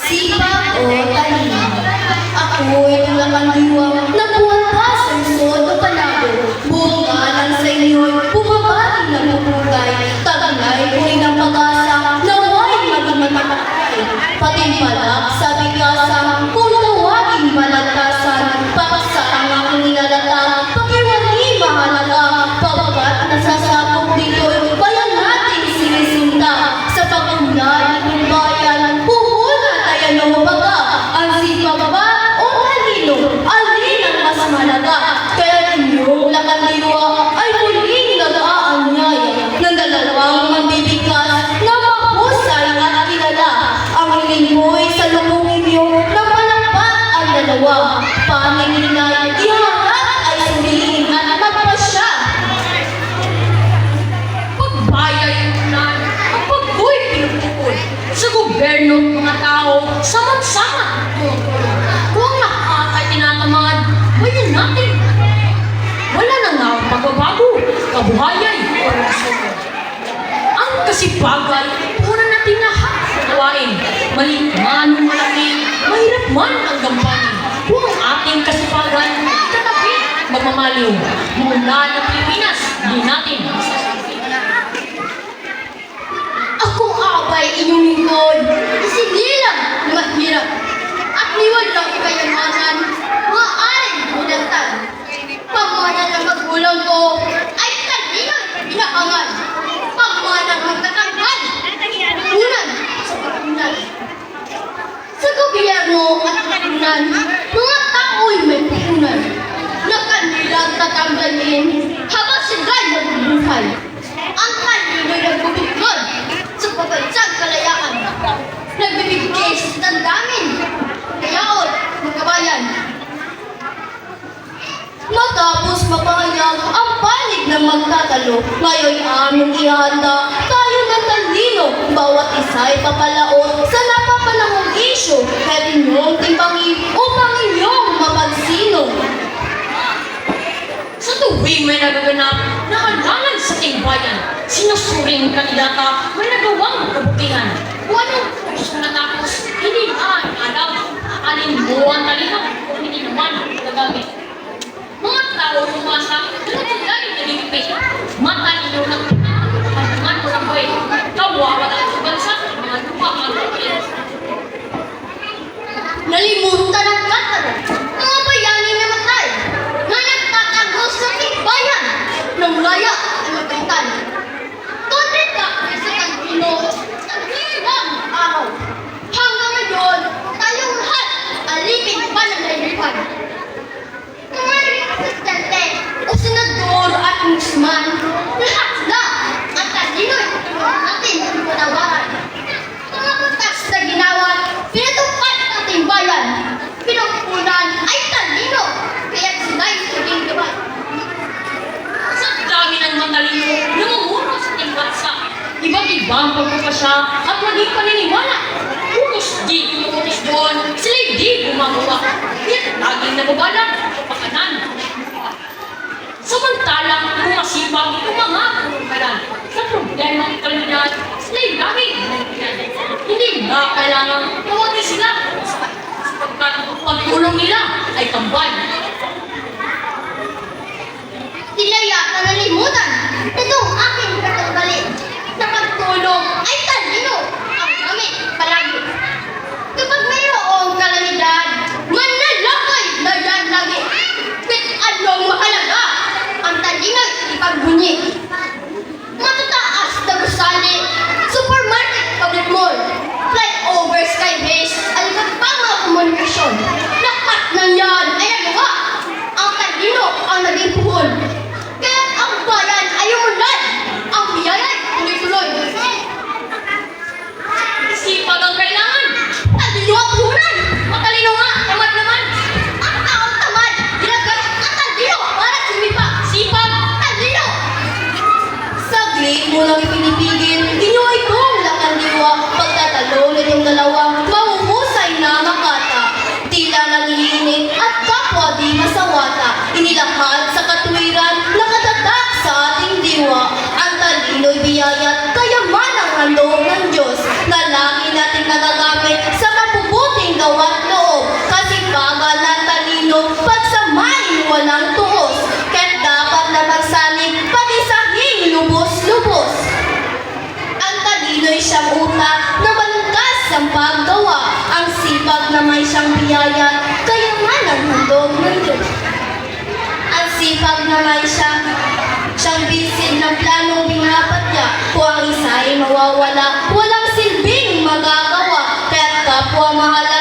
Sipag o talino. Ako'y nalakandiwa na buwan pa sa usod o panago. Bungalan sa inyo'y bumabati na pupugay. Taglay ko'y ng pag-asa, nawa'y maging matatay. Patimpalak sa bigasa, kung tawaging malagkasan. Paksa ang aking nilalata, pakiwagi mahalaga. Pagkat nasasakop dito'y bayan natin sinisinta. Sa pag-unay ng bayan, puhula tayo ng baga. Ang sipag ba o talino, alin ang mas mahalaga? Kaya inyong lakandiwa ay muling nag-aanyaya ng dalawang mambibigkas na mahusay at kilala. Ang hiling mo'y sa lubungin niyo na palakpak ang dalawa. Paninginay, iharap ay suriin at magpasya. Pagbayay unan, ang pagbuhay pinupukol sa gobyerno at mga tao, sama-sama. Kung nakakay tinatamad, bayan natin. Wala na nga ang pagbabago, kabuhayay o rason. Ang kasipagan, una natin lahat gawain. Maliit man o malaki, mahirap man ang gampanin. Kung ang ating kasipagan, tatapi, magmamaliw. Muna ng Pilipinas, di natin masasabi. Akong abay inyong lingkod, isigilang mahirap. At liwan lang kayamanan, maaaring binantan. Pamana ng magulang ko ay talinang inaangan. Pamana ng katanghal, unan sa pagkunan. Sa gobyerno at pagkunan, mga tao'y may punan na kanilang tatanggalin habang sila'y nagbubuhay. Ang kanino'y nagbubukod sa pagbansang kalayaan. Nagbibigay sa tandamin. Kayaot, mga kabayan. Matapos mapahayag ang panig ng magtatalo, ngayon aming ihanda tayo ng talino. Bawat isa'y papalaot sa napapanahong isyo. Kaya inyong timbangin upang inyong mapagsino. Sa tuwing may nagaganap na halalan sa ating bayan, sinusuring kandidata may nagawang kabutihan. Kung anong gusto natapos, hindi na alam. Alin mo ang talino o hindi naman gagamit. Mga tao lumasa, dalawang nalilipit. Matalino ng pagkaman o ng buhay. Kawawa ang bansa, mga lupa ang kapit. Nalimutan ang kataran, mga bayani na matay, na nagtatagos sa bayan ng laya at magkaitan. Tunay ka sa kanino sa ilang araw. Hanggang ngayon, tayong lahat alipin pa ng nalilipan. Mga presidente o senador at congressman, lahat sila at talino'y tulungan natin ang panawaran. Mga batas na ginawa, pinatupad ating bayan. Pinagpunan ay talino, kaya sila'y suging gabay. Sa dami ng matalino, namumuro sa ating bansa. Iba't ibang pagpapasya at maging paniniwala. Utos di, utos doon, sila'y di gumagawa. Kaya't laging nababalag sa pakanan. Samantalang kung masipag ang mga pumakalan sa problema ng kalidad, sila'y laging nandiyan. Hindi na kailangan tawagin sila sapagkat ang pagtulong nila ay tambay. Tilaya na nalimutan, itong aking katanggalin. Sa pagtulong ay talino ang gamit palagi. Kapag mayroong kalamidad, manlalakay na yan lagi. Kahit anong mahalaga, ang talina'y ipagbunyi. Matataas na gusali, supermarket, public mall, flyover, skybase, alikat pa mga komunikasyon. Lahat ng yan ay nagawa. Ang talino ang naging puhol. Kaya ang bayan ay umunlad. Ang biyaya'y tuloy-tuloy. Sipag siyang utak na malangkas ang paggawa. Ang sipag na may siyang biyaya, kaya man ang handog ng Diyos. Ang sipag na may siyang bisid ng planong binapat niya. Kung ang isa ay mawawala, walang silbing magagawa. Kaya't kapwa mahalaga